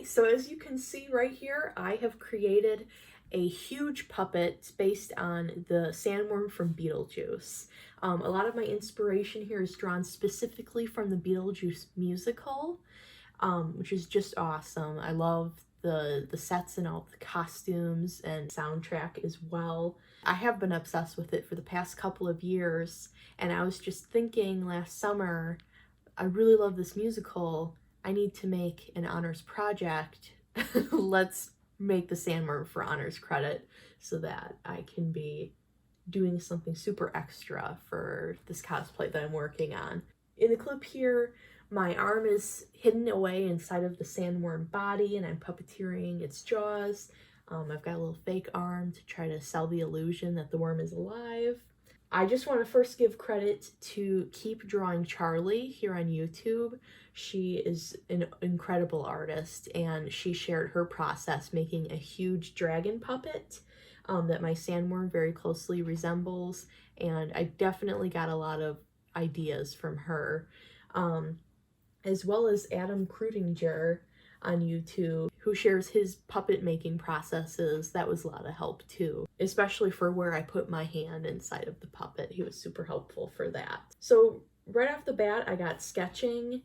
Okay, so as you can see right here, I have created a huge puppet based on the Sandworm from Beetlejuice. A lot of my inspiration here is drawn specifically from the Beetlejuice musical, which is just awesome. I love the sets and all the costumes and soundtrack as well. I have been obsessed with it for the past couple of years, and I was just thinking last summer, I really love this musical. I need to make an honors project. Let's make the Sandworm for honors credit so that I can be doing something super extra for this cosplay that I'm working on. In the clip here, my arm is hidden away inside of the Sandworm body and I'm puppeteering its jaws. I've got a little fake arm to try to sell the illusion that the worm is alive. I just want to first give credit to Keep Drawing Charlie here on YouTube. She is an incredible artist and she shared her process making a huge dragon puppet that my Sandworm very closely resembles, and I definitely got a lot of ideas from her. As well as Adam Krudinger on YouTube, who shares his puppet making processes. That was a lot of help too, especially for where I put my hand inside of the puppet. He was super helpful for that. So right off the bat, I got sketching.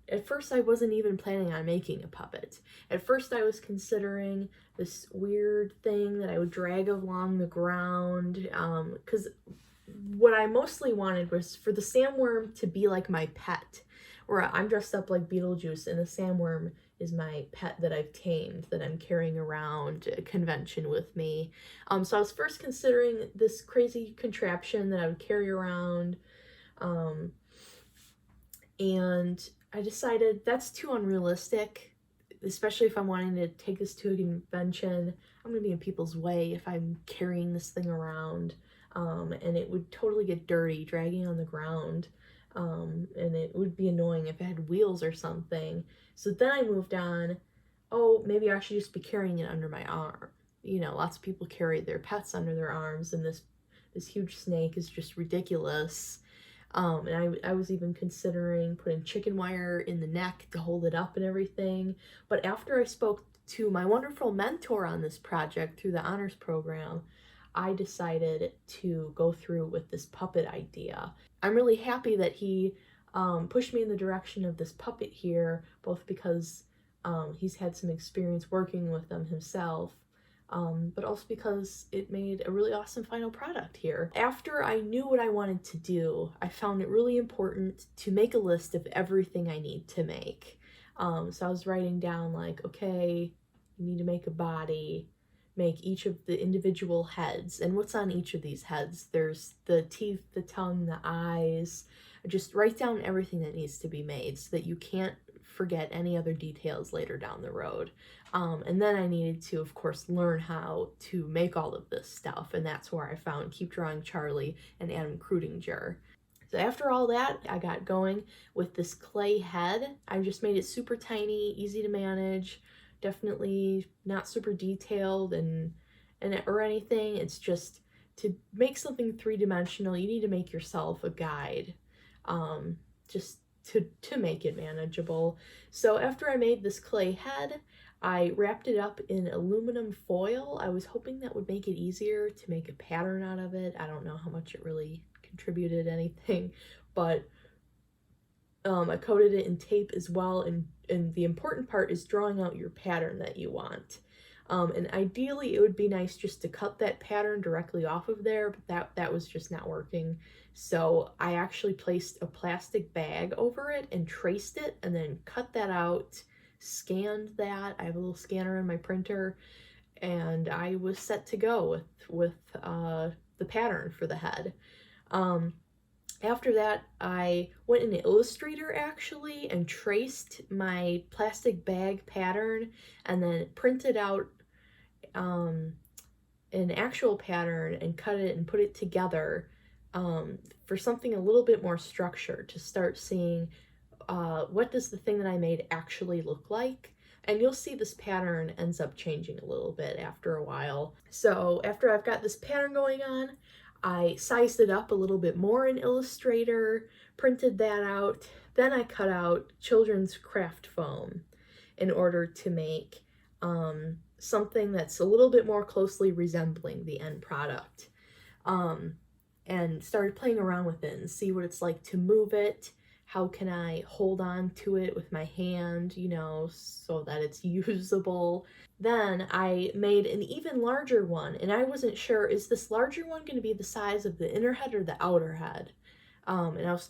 At first I wasn't even planning on making a puppet. At first I was considering this weird thing that I would drag along the ground, because what I mostly wanted was for the Sandworm to be like my pet, where I'm dressed up like Beetlejuice and the Sandworm is my pet that I've tamed, that I'm carrying around a convention with me. So I was first considering this crazy contraption that I would carry around, and I decided that's too unrealistic, especially if I'm wanting to take this to a convention. I'm gonna be in people's way if I'm carrying this thing around. And it would totally get dirty dragging on the ground, and it would be annoying if it had wheels or something. So then I moved on, oh, maybe I should just be carrying it under my arm. You know, lots of people carry their pets under their arms, and this huge snake is just ridiculous. And I was even considering putting chicken wire in the neck to hold it up and everything. But after I spoke to my wonderful mentor on this project through the honors program, I decided to go through with this puppet idea. I'm really happy that he pushed me in the direction of this puppet here, both because he's had some experience working with them himself, but also because it made a really awesome final product here. After I knew what I wanted to do, I found it really important to make a list of everything I need to make. So I was writing down like, okay, you need to make a body, make each of the individual heads, and what's on each of these heads. There's the teeth, the tongue, the eyes. Just write down everything that needs to be made so that you can't forget any other details later down the road. And then I needed to, of course, learn how to make all of this stuff, and that's where I found Keep Drawing Charlie and Adam Krudinger. So after all that, I got going with this clay head. I just made it super tiny, easy to manage. Definitely not super detailed and or anything. It's just to make something three-dimensional, you need to make yourself a guide, just to make it manageable. So after I made this clay head, I wrapped it up in aluminum foil. I was hoping that would make it easier to make a pattern out of it. I don't know how much it really contributed anything, but I coated it in tape as well, and the important part is drawing out your pattern that you want. And ideally it would be nice just to cut that pattern directly off of there, but that was just not working. So I actually placed a plastic bag over it and traced it, and then cut that out, scanned that. I have a little scanner in my printer, and I was set to go with the pattern for the head. After that, I went in Illustrator actually and traced my plastic bag pattern and then printed out an actual pattern and cut it and put it together for something a little bit more structured, to start seeing what does the thing that I made actually look like. And you'll see this pattern ends up changing a little bit after a while. So after I've got this pattern going on, I sized it up a little bit more in Illustrator, printed that out, Then I cut out children's craft foam in order to make something that's a little bit more closely resembling the end product. And started playing around with it and see what it's like to move it. How can I hold on to it with my hand, you know, so that it's usable? Then I made an even larger one, and I wasn't sure, is this larger one going to be the size of the inner head or the outer head? And I was,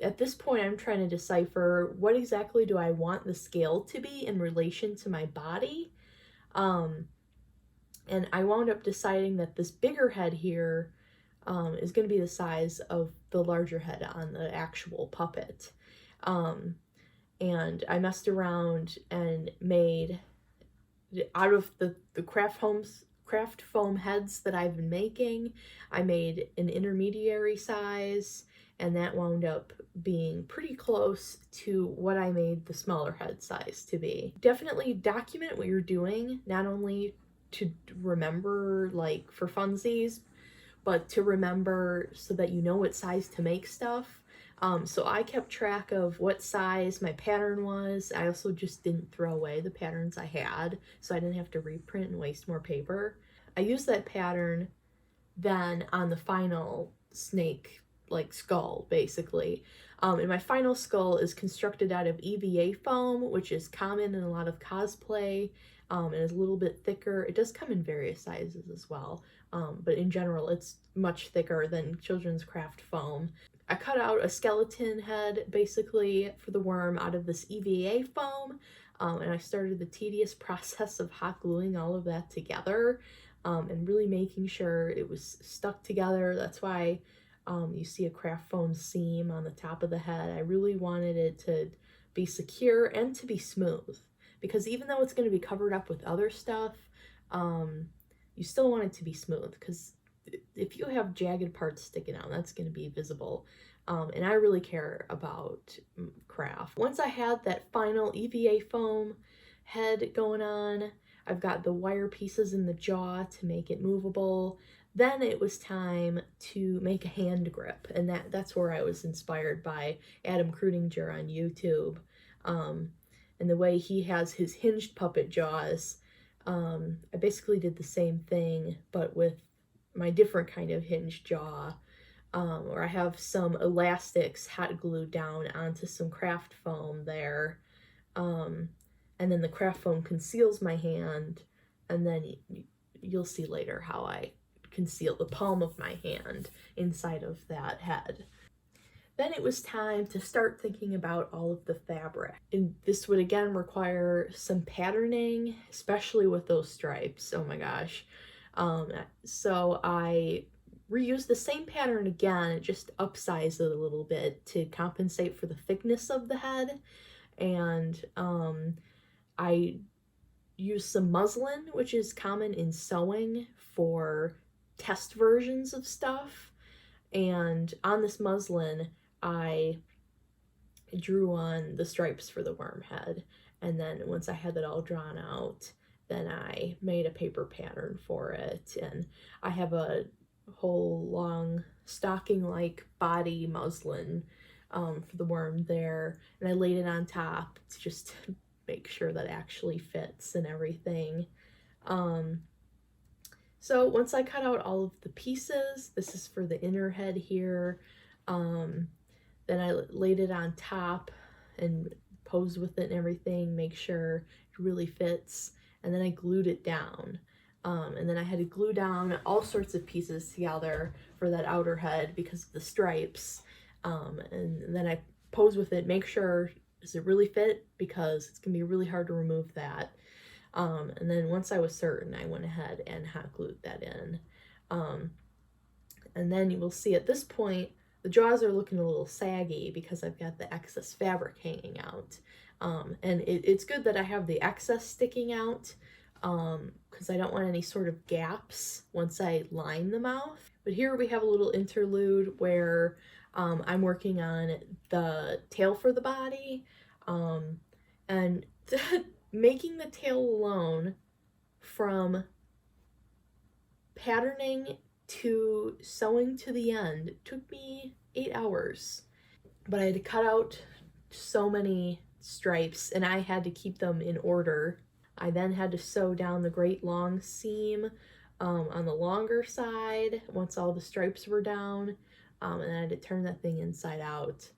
at this point, I'm trying to decipher what exactly do I want the scale to be in relation to my body. And I wound up deciding that this bigger head here is going to be the size of the larger head on the actual puppet. And I messed around and made, out of the craft foam heads that I've been making, I made an intermediary size, and that wound up being pretty close to what I made the smaller head size to be. Definitely document what you're doing, not only to remember, like, for funsies, but to remember so that you know what size to make stuff. So I kept track of what size my pattern was. I also just didn't throw away the patterns I had, so I didn't have to reprint and waste more paper. I used that pattern then on the final snake, like, skull, basically. And my final skull is constructed out of EVA foam, which is common in a lot of cosplay, and is a little bit thicker. It does come in various sizes as well, but in general, it's much thicker than children's craft foam. I cut out a skeleton head, basically, for the worm out of this EVA foam, and I started the tedious process of hot gluing all of that together, and really making sure it was stuck together. That's why you see a craft foam seam on the top of the head. I really wanted it to be secure and to be smooth, because even though it's going to be covered up with other stuff, you still want it to be smooth, because if you have jagged parts sticking out, that's going to be visible. And I really care about craft. Once I had that final EVA foam head going on, I've got the wire pieces in the jaw to make it movable. Then it was time to make a hand grip, and that's where I was inspired by Adam Krudinger on YouTube. And the way he has his hinged puppet jaws, I basically did the same thing, but with my different kind of hinged jaw, where I have some elastics hot glued down onto some craft foam there, and then the craft foam conceals my hand, and then you'll see later how I conceal the palm of my hand inside of that head. Then it was time to start thinking about all of the fabric. And this would again require some patterning, especially with those stripes. Oh my gosh. So I reused the same pattern again, just upsized it a little bit to compensate for the thickness of the head. And I used some muslin, which is common in sewing for test versions of stuff. And on this muslin, I drew on the stripes for the worm head. And then once I had that all drawn out, then I made a paper pattern for it. And I have a whole long stocking-like body muslin for the worm there. And I laid it on top to just make sure that it actually fits and everything. So once I cut out all of the pieces, this is for the inner head here, then I laid it on top and posed with it and everything, make sure it really fits, and then I glued it down. And then I had to glue down all sorts of pieces together for that outer head because of the stripes. And then I posed with it, make sure, does it really fit? Because it's gonna be really hard to remove that. And then once I was certain, I went ahead and hot glued that in. And then you will see at this point, the jaws are looking a little saggy because I've got the excess fabric hanging out. And it's good that I have the excess sticking out, because I don't want any sort of gaps once I line the mouth. But here we have a little interlude where I'm working on the tail for the body, and making the tail alone, from patterning to sewing to the end, took me 8 hours. But I had to cut out so many stripes, and I had to keep them in order. I then had to sew down the great long seam on the longer side once all the stripes were down, and I had to turn that thing inside out.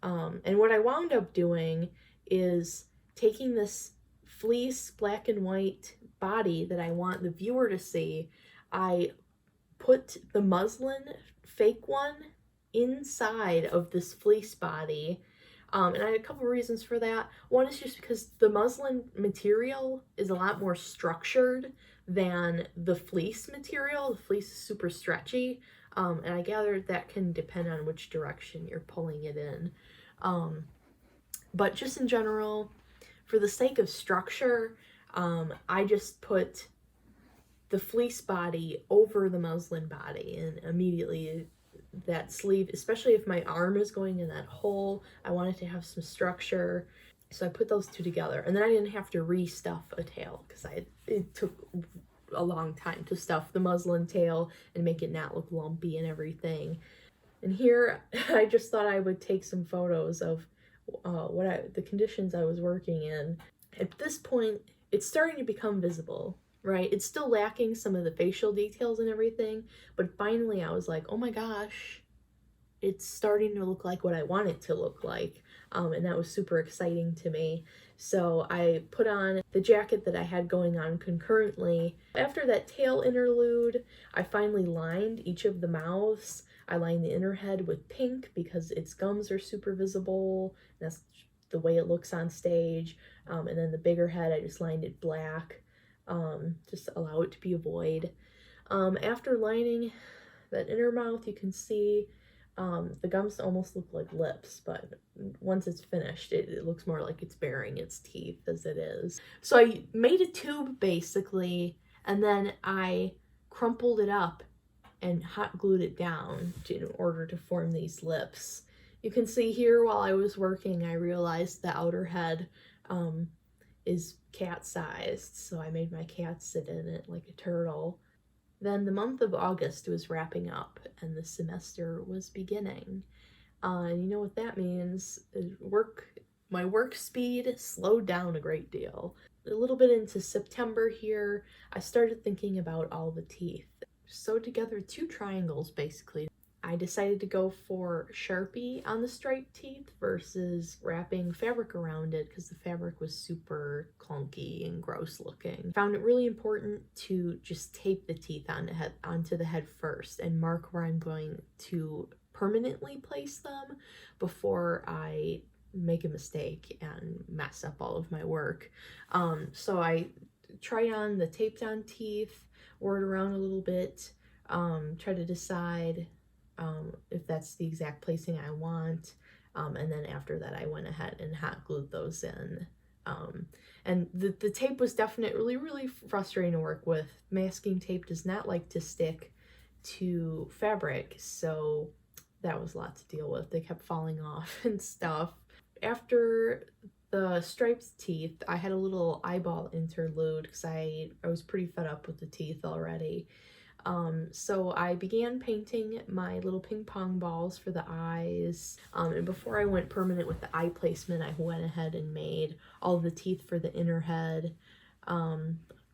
And what I wound up doing is taking this fleece black and white body that I want the viewer to see. I put the muslin fake one inside of this fleece body. And I had a couple reasons for that. One is just because the muslin material is a lot more structured than the fleece material. The fleece is super stretchy, and I gather that can depend on which direction you're pulling it in. But just in general, for the sake of structure, I just put the fleece body over the muslin body, and immediately that sleeve, especially if my arm is going in that hole, I wanted to have some structure. So I put those two together, and then I didn't have to restuff a tail because it took a long time to stuff the muslin tail and make it not look lumpy and everything. And here I just thought I would take some photos of the conditions I was working in. At this point, it's starting to become visible, right? It's still lacking some of the facial details and everything, but finally I was like, oh my gosh, it's starting to look like what I want it to look like. And that was super exciting to me. So I put on the jacket that I had going on concurrently. After that tail interlude, I finally lined each of the mouths. I lined the inner head with pink because its gums are super visible. That's the way it looks on stage. And then the bigger head, I just lined it black. Just allow it to be a void. After lining that inner mouth, you can see the gums almost look like lips, but once it's finished, it looks more like it's baring its teeth as it is. So I made a tube basically, and then I crumpled it up and hot glued it down in order to form these lips. You can see here while I was working, I realized the outer head is cat-sized, so I made my cat sit in it like a turtle. Then the month of August was wrapping up and the semester was beginning. And you know what that means? My work speed slowed down a great deal. A little bit into September here, I started thinking about all the teeth. Sewed together 2 triangles basically. I decided to go for Sharpie on the striped teeth versus wrapping fabric around it because the fabric was super clunky and gross looking. Found it really important to just tape the teeth onto the head first and mark where I'm going to permanently place them before I make a mistake and mess up all of my work. So I tried on the taped on teeth, wore it around a little bit, try to decide if that's the exact placing I want, and then after that I went ahead and hot glued those in. And the tape was definitely really frustrating to work with. Masking tape does not like to stick to fabric, so that was a lot to deal with. They kept falling off and stuff. After the striped teeth, I had a little eyeball interlude because I was pretty fed up with the teeth already. So I began painting my little ping pong balls for the eyes, and before I went permanent with the eye placement, I went ahead and made all of the teeth for the inner head.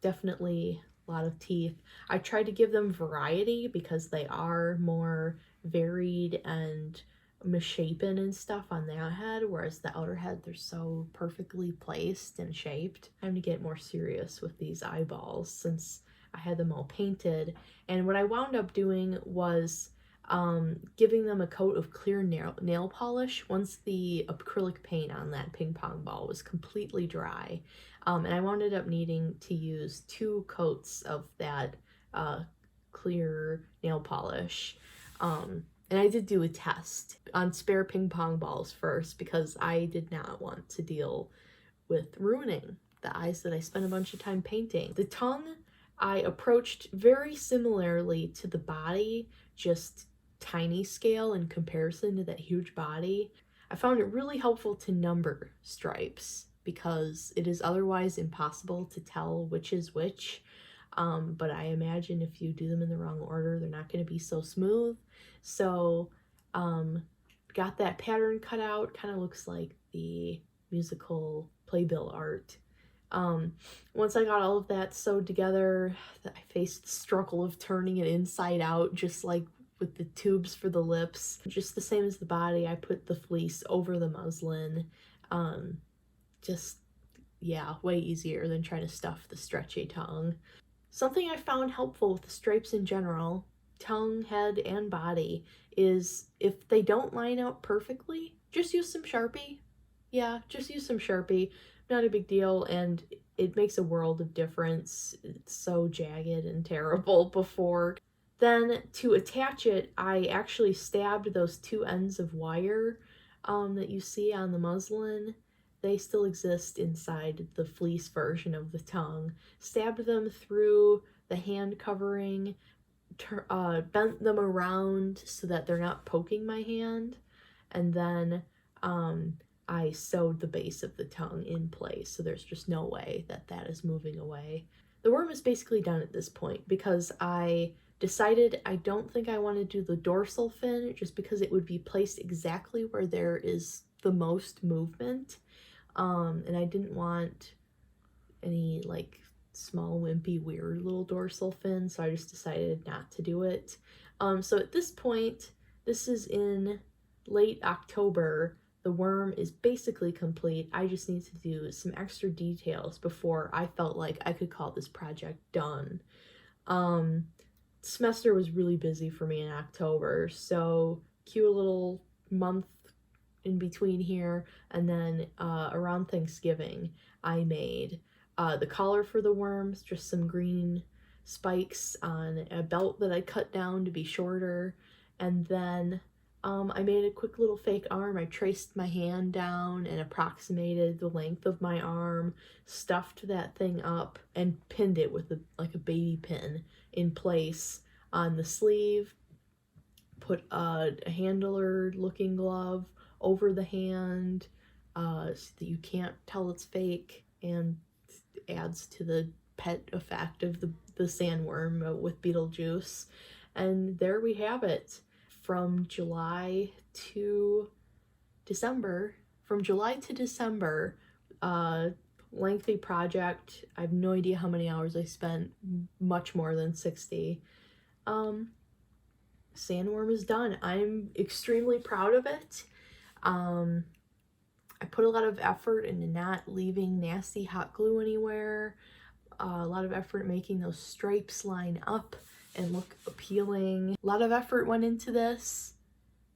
Definitely a lot of teeth. I tried to give them variety because they are more varied and misshapen and stuff on that head, whereas the outer head, they're so perfectly placed and shaped. Time to get more serious with these eyeballs since I had them all painted. And what I wound up doing was giving them a coat of clear nail polish once the acrylic paint on that ping pong ball was completely dry. And I wound up needing to use 2 coats of that clear nail polish. And I did do a test on spare ping pong balls first because I did not want to deal with ruining the eyes that I spent a bunch of time painting. The tongue I approached very similarly to the body, just tiny scale in comparison to that huge body. I found it really helpful to number stripes because it is otherwise impossible to tell which is which. But I imagine if you do them in the wrong order, they're not going to be so smooth. So kind got that pattern cut out. Kind of looks like the musical playbill art. Once I got all of that sewed together, I faced the struggle of turning it inside out, just like with the tubes for the lips. Just the same as the body, I put the fleece over the muslin. Just, yeah, way easier than trying to stuff the stretchy tongue. Something I found helpful with the stripes in general, tongue, head, and body, is if they don't line up perfectly, just use some Sharpie. Yeah, just use some Sharpie. Not a big deal, and it makes a world of difference. It's so jagged and terrible before. Then to attach it, I actually stabbed those two ends of wire that you see on the muslin. They still exist inside the fleece version of the tongue. Stabbed them through the hand covering, bent them around so that they're not poking my hand, and then I sewed the base of the tongue in place, so there's just no way that that is moving away. The worm is basically done at this point because I decided I don't think I want to do the dorsal fin just because it would be placed exactly where there is the most movement. And I didn't want any like small wimpy weird little dorsal fin, so I just decided not to do it. So at this point, this is in late October, the worm is basically complete. I just need to do some extra details before I felt like I could call this project done. Semester was really busy for me in October, so cue a little month in between here, and then around Thanksgiving I made the collar for the worms, just some green spikes on a belt that I cut down to be shorter, and then I made a quick little fake arm. I traced my hand down and approximated the length of my arm, stuffed that thing up, and pinned it with like a baby pin in place on the sleeve, put a handler looking glove over the hand so that you can't tell it's fake, and adds to the pet effect of the sandworm with Beetlejuice. And there we have it. From July to December, lengthy project. I have no idea how many hours I spent, much more than 60. Sandworm is done. I'm extremely proud of it. I put a lot of effort into not leaving nasty hot glue anywhere, a lot of effort making those stripes line up and look appealing. A lot of effort went into this.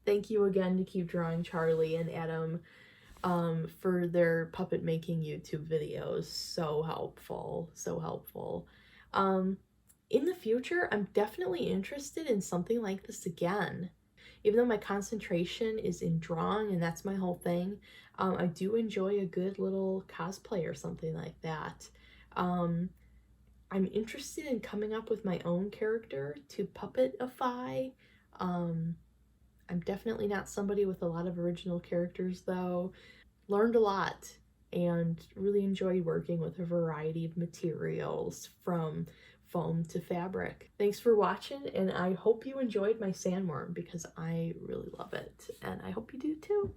Thank you again to Keep Drawing Charlie and Adam for their puppet making YouTube videos. So helpful, so helpful. In the future, I'm definitely interested in something like this again. Even though my concentration is in drawing and that's my whole thing, I do enjoy a good little cosplay or something like that. I'm interested in coming up with my own character to puppetify. I'm definitely not somebody with a lot of original characters though. Learned a lot and really enjoyed working with a variety of materials from foam to fabric. Thanks for watching, and I hope you enjoyed my sandworm because I really love it, and I hope you do too.